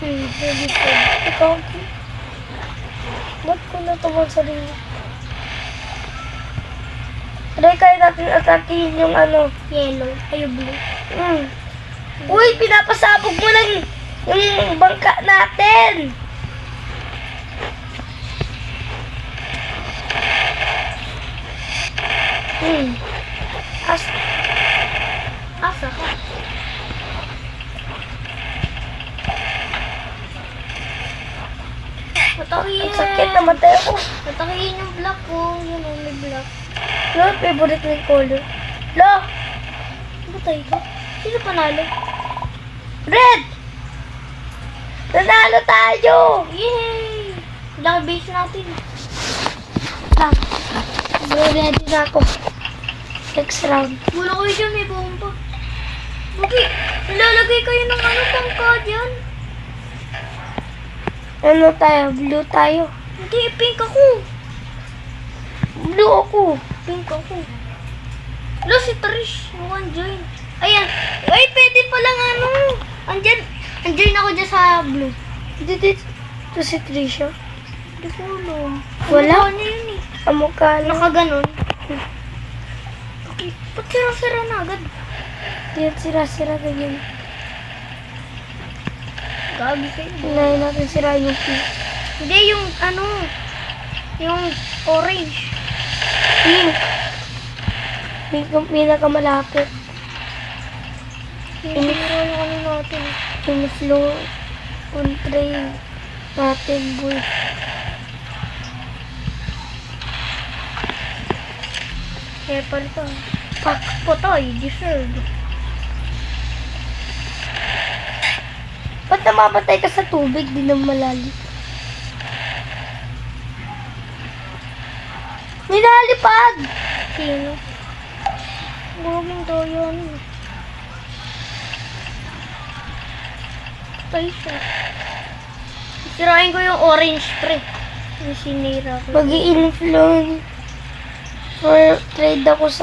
Pwede po. Ikaw, ba't ko natawan sarili? Try kaya natin atakihin yung Yellow. Ay, blue. Uy, pinapasabog mo lang yung bangka natin. Asa ka? Atakihin. Ang sakit, namatay ako. Atakihin yung black ko. Yun, may black. Ano yung favorite ng color? Lo! Batay ka? Sino panalo? Red! Nanalo tayo! Yay! Laki base natin. Ready na ako. Next round. Wala kayo dyan, may bomba. Bakit? Lalagay kayo ng bangka dyan? Ano tayo? Blue tayo. Hindi, pink ako. Blue ako. Pink ako. Wala si Trish. Mukhang join. Ayan. Ay, pwede palang Andyan ako dyan sa blue. Dito si Trisha. Hindi ko alam. Wala? Ano niya yun eh? Amukha lang. Nakaganon. Okay. Ba't sira-sira na agad? Yan, sira-sira na yun. Gagi kayo. Hinayin natin sira yung pink. Hindi, yung yung orange. Pink. Pink yung pinakamalapit. Yung natin. In-flow on train natin, boy. Kaya pala ito. Pak potay, deserve. Ba't namamatay ka sa tubig? Di naman malalim. Ninalipad! Sino? Gawin daw yun. Patay siya. Sirain ko yung orange pre. Yung sinira ko. Mag-i-influence for trade ako sa